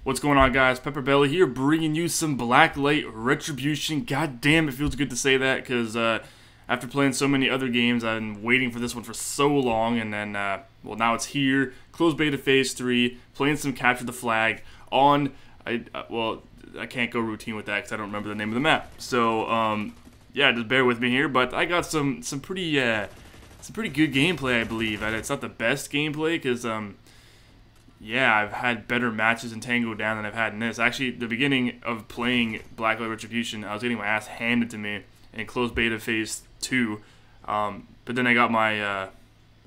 What's going on, guys? Pepper Belly here, bringing you some Blacklight Retribution. God damn, it feels good to say that, because after playing so many other games, I've been waiting for this one for so long, and then, well, now it's here. Closed beta phase 3, playing some Capture the Flag on, well, I can't go routine with that because I don't remember the name of the map. So, yeah, just bear with me here, but I got some pretty good gameplay, I believe. It's not the best gameplay, because, yeah, I've had better matches in Tango Down than I've had in this. Actually, the beginning of playing Blacklight Retribution, I was getting my ass handed to me in closed beta phase 2. But then I got my,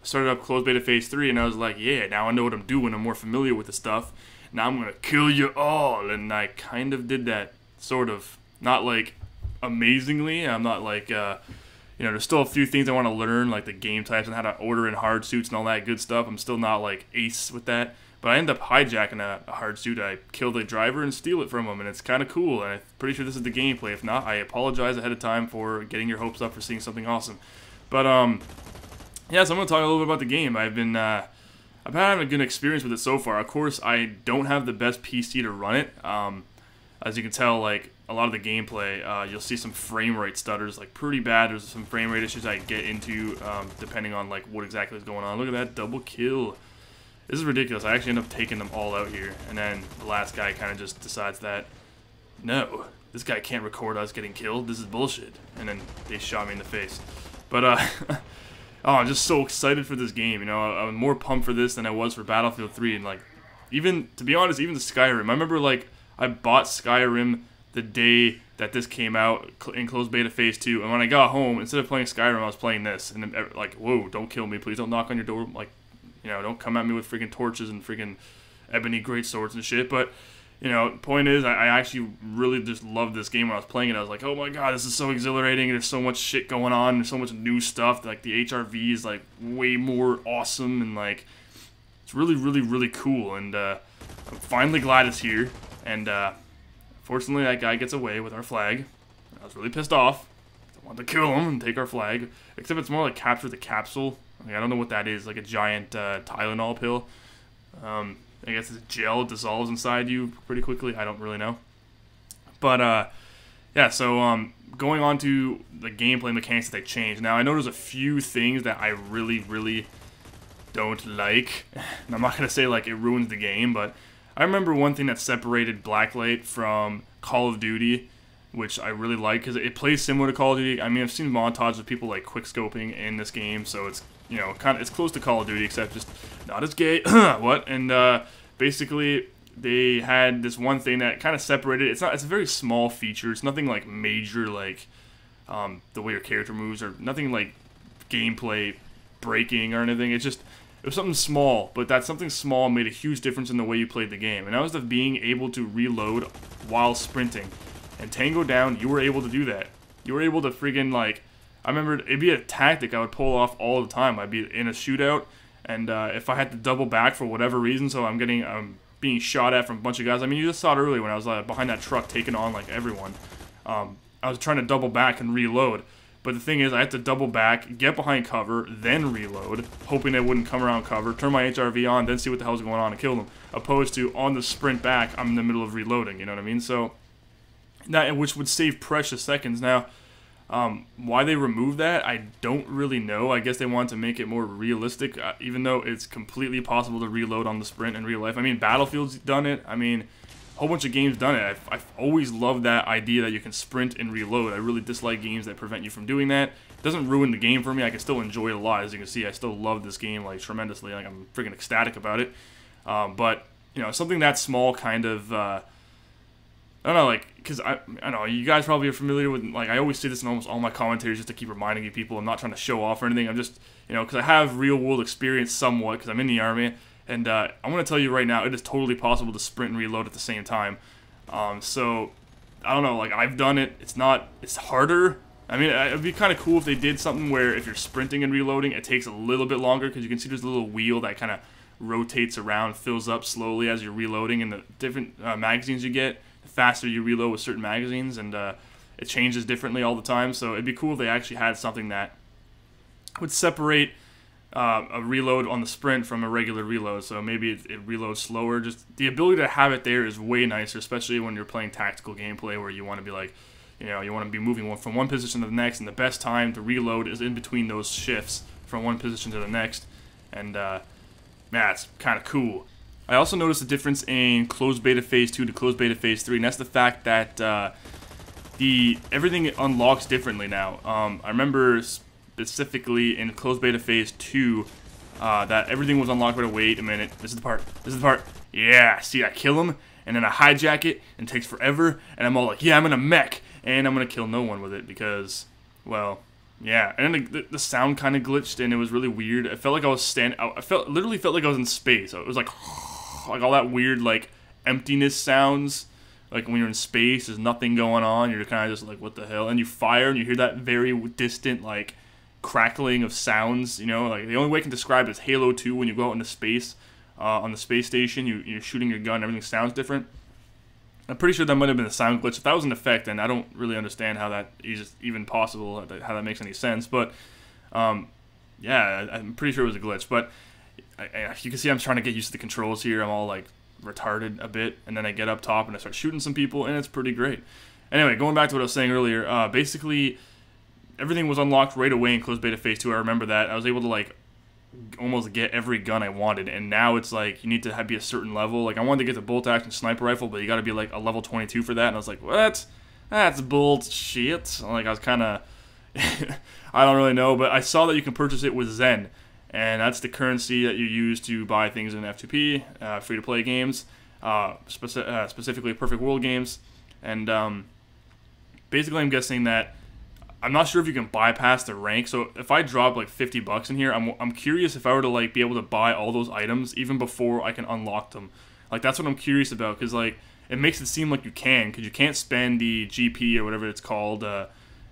started up closed beta phase 3, and I was like, yeah, now I know what I'm doing. I'm more familiar with the stuff. Now I'm going to kill you all. And I kind of did that, sort of. Not, like, amazingly. I'm not, like, you know, there's still a few things I want to learn, like the game types and how to order in hard suits and all that good stuff. I'm still not, like, ace with that. But I end up hijacking a hard suit. I kill the driver and steal it from him, and it's kind of cool. And I'm pretty sure this is the gameplay. If not, I apologize ahead of time for getting your hopes up for seeing something awesome. But yeah, so I'm gonna talk a little bit about the game. I've been I've had having a good experience with it so far. Of course, I don't have the best PC to run it. As you can tell, like a lot of the gameplay, you'll see some frame rate stutters, like pretty bad. There's some frame rate issues I get into depending on like what exactly is going on. Look at that double kill. This is ridiculous. I actually end up taking them all out here. And then the last guy kind of just decides that, no, this guy can't record us getting killed. This is bullshit. And then they shot me in the face. But, oh, I'm just so excited for this game. You know, I'm more pumped for this than I was for Battlefield 3. And, like, even, to be honest, even the Skyrim. I remember, like, I bought Skyrim the day that this came out in closed beta phase 2. And when I got home, instead of playing Skyrim, I was playing this. And, then, like, whoa, don't kill me. Please don't knock on your door. Like, you know, don't come at me with freaking torches and freaking ebony greatswords and shit. But, you know, point is, I actually really just loved this game when I was playing it. I was like, oh my god, this is so exhilarating. There's so much shit going on. There's so much new stuff. Like, the HRV is, like, way more awesome. And, like, it's really, really, really cool. And, I'm finally glad it's here. And, fortunately, that guy gets away with our flag. I was really pissed off. I wanted to kill him and take our flag. Except it's more like capture the capsule. I don't know what that is, like a giant Tylenol pill. I guess it's gel, it dissolves inside you pretty quickly. I don't really know. But, yeah, so going on to the gameplay mechanics that they changed. Now, I know there's a few things that I really, really don't like. And I'm not going to say, like, it ruins the game, but I remember one thing that separated Blacklight from Call of Duty, which I really like, because it plays similar to Call of Duty. I mean, I've seen montages of people, like, quick-scoping in this game, so it's, you know, it's close to Call of Duty, except just not as gay. What? And basically, they had this one thing that kind of separated. It's a very small feature. It's nothing like major, like the way your character moves, or nothing like gameplay breaking or anything. It was something small, but that something small made a huge difference in the way you played the game. And that was the being able to reload while sprinting. And Tango Down, you were able to do that. You were able to friggin' like. I remember it'd be a tactic I would pull off all the time. I'd be in a shootout, and if I had to double back for whatever reason, so I'm being shot at from a bunch of guys. I mean, you just saw it earlier when I was behind that truck taking on like everyone. I was trying to double back and reload, but the thing is, I had to double back, get behind cover, then reload, hoping they wouldn't come around cover, turn my HRV on, then see what the hell's going on and kill them. Opposed to on the sprint back, I'm in the middle of reloading. You know what I mean? So that, which would save precious seconds. Now, why they removed that, I don't really know. I guess they wanted to make it more realistic, even though it's completely possible to reload on the sprint in real life. I mean, Battlefield's done it. I mean, a whole bunch of games done it. I've always loved that idea that you can sprint and reload. I really dislike games that prevent you from doing that. It doesn't ruin the game for me. I can still enjoy it a lot. As you can see, I still love this game like tremendously. Like, I'm freaking ecstatic about it. But, you know, something that small kind of... I don't know, like, because I don't know, you guys probably are familiar with, like, I always say this in almost all my commentaries just to keep reminding you people. I'm not trying to show off or anything. I'm just, you know, because I have real-world experience somewhat, because I'm in the Army, and I'm going to tell you right now, it is totally possible to sprint and reload at the same time. So, I don't know, like, I've done it. It's harder. I mean, it would be kind of cool if they did something where if you're sprinting and reloading, it takes a little bit longer, because you can see there's a little wheel that kind of rotates around, fills up slowly as you're reloading, and the different magazines you get, the faster you reload with certain magazines, and it changes differently all the time. So it'd be cool if they actually had something that would separate a reload on the sprint from a regular reload, so maybe it reloads slower. Just the ability to have it there is way nicer, especially when you're playing tactical gameplay where you want to be like, you want to be moving from one position to the next, and the best time to reload is in between those shifts from one position to the next, and yeah, it's kind of cool. I also noticed a difference in closed beta phase 2 to closed beta phase 3, and that's the fact that everything unlocks differently now. I remember specifically in closed beta phase 2 that everything was unlocked right away. Wait a minute, this is the part, yeah, see, I kill him, and then I hijack it, and it takes forever, and I'm all like, yeah, I'm gonna mech, and I'm gonna kill no one with it, because, well, yeah, and then the sound kind of glitched, and it was really weird. I felt like I was literally felt like I was in space. It was like all that weird, like, emptiness sounds. Like, when you're in space, there's nothing going on, you're kind of just like, what the hell? And you fire, and you hear that very distant, like, crackling of sounds, Like, the only way I can describe it is Halo 2, when you go out into space, on the space station, you're shooting your gun, everything sounds different. I'm pretty sure that might have been a sound glitch. If that was an effect, then I don't really understand how that is even possible, how that makes any sense. But, yeah, I'm pretty sure it was a glitch. But you can see I'm trying to get used to the controls here. I'm all, like, retarded a bit, and then I get up top and I start shooting some people, and it's pretty great. Anyway, going back to what I was saying earlier, basically everything was unlocked right away in closed beta phase 2. I remember that. I was able to, like, almost get every gun I wanted, and now it's like you need to be a certain level. Like, I wanted to get the bolt action sniper rifle, but you got to be like a level 22 for that, and I was like, what? That's bullshit. Like, I was kind of I don't really know, but I saw that you can purchase it with Zen, and that's the currency that you use to buy things in F2P, free-to-play games, specifically Perfect World games. And basically, I'm guessing that I'm not sure if you can bypass the rank. So if I drop like $50 in here, I'm curious if I were to like be able to buy all those items even before I can unlock them. Like, that's what I'm curious about, because like it makes it seem like you can, because you can't spend the GP or whatever it's called, the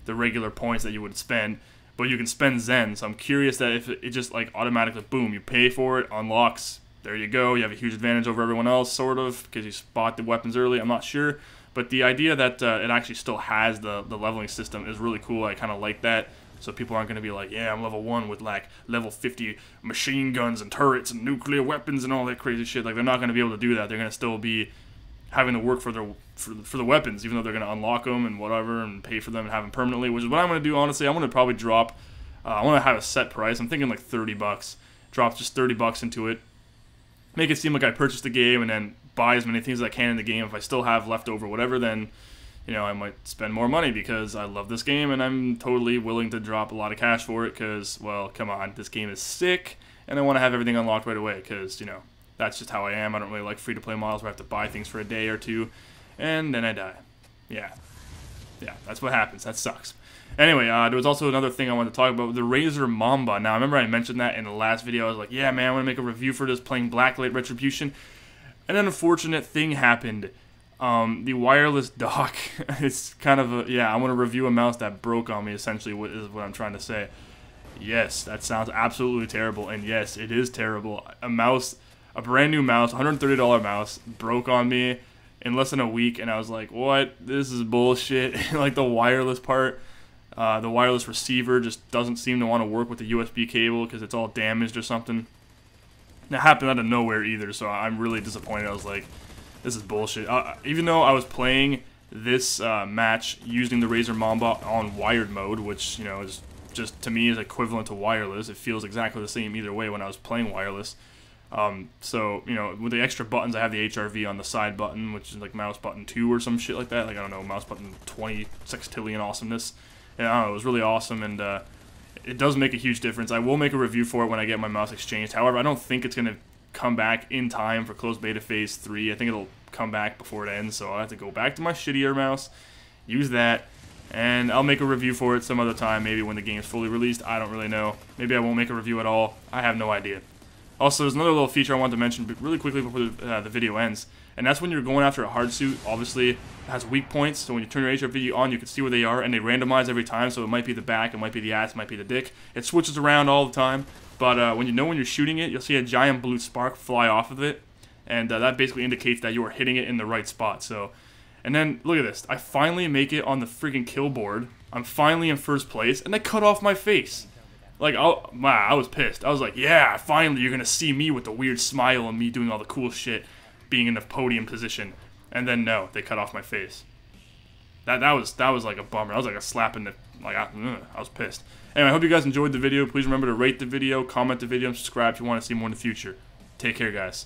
regular points that you would spend, but you can spend Zen. So I'm curious that if it just like automatically, boom, you pay for it, unlocks, there you go, you have a huge advantage over everyone else, sort of, because you spot the weapons early. I'm not sure. But the idea that it actually still has the leveling system is really cool. I kind of like that. So people aren't going to be like, yeah, I'm level 1 with like level 50 machine guns and turrets and nuclear weapons and all that crazy shit. Like, they're not going to be able to do that. They're going to still be having to work for the weapons, even though they're going to unlock them and whatever and pay for them and have them permanently, which is what I'm going to do, honestly. I'm going to probably drop, I want to have a set price. I'm thinking like $30. Drop just $30 into it. Make it seem like I purchased the game, and then buy as many things as I can in the game. If I still have leftover whatever, then I might spend more money, because I love this game and I'm totally willing to drop a lot of cash for it, because, well, come on, this game is sick and I want to have everything unlocked right away, because, that's just how I am. I don't really like free-to-play models where I have to buy things for a day or two and then I die. Yeah, that's what happens. That sucks. Anyway, there was also another thing I wanted to talk about, the Razor Mamba. Now, I remember I mentioned that in the last video. I was like, yeah, man, I want to make a review for this, playing Blacklight Retribution. An unfortunate thing happened. The wireless dock, it's kind of I want to review a mouse that broke on me, essentially, is what I'm trying to say. Yes, that sounds absolutely terrible, and yes, it is terrible. A brand new mouse, $130 mouse, broke on me in less than a week, and I was like, what? This is bullshit. Like, the wireless part, the wireless receiver just doesn't seem to want to work with the USB cable because it's all damaged or something. That happened out of nowhere either, so I'm really disappointed. I was like, this is bullshit. Even though I was playing this match using the Razer Mamba on wired mode, which, is just, to me, is equivalent to wireless. It feels exactly the same either way when I was playing wireless. So, with the extra buttons, I have the HRV on the side button, which is like mouse button 2 or some shit like that. Like, I don't know, mouse button 20 sextillion awesomeness. And I don't know, it was really awesome, and it does make a huge difference. I will make a review for it when I get my mouse exchanged. However, I don't think it's going to come back in time for closed beta phase 3. I think it'll come back before it ends, so I'll have to go back to my shittier mouse, use that, and I'll make a review for it some other time, maybe when the game's fully released. I don't really know. Maybe I won't make a review at all. I have no idea. Also, there's another little feature I wanted to mention really quickly before the video ends, and that's when you're going after a hard suit. Obviously, it has weak points, so when you turn your HRV on, you can see where they are, and they randomize every time, so it might be the back, it might be the ass, it might be the dick. It switches around all the time, but when you're shooting it, you'll see a giant blue spark fly off of it, and that basically indicates that you are hitting it in the right spot. So, and then, look at this. I finally make it on the freaking kill board. I'm finally in first place, and they cut off my face. Like, I was pissed. I was like, yeah, finally you're gonna see me with the weird smile and me doing all the cool shit, being in the podium position. And then no, they cut off my face. That was like a bummer. That was like a slap in the, like, I was pissed. Anyway, I hope you guys enjoyed the video. Please remember to rate the video, comment the video, and subscribe if you want to see more in the future. Take care, guys.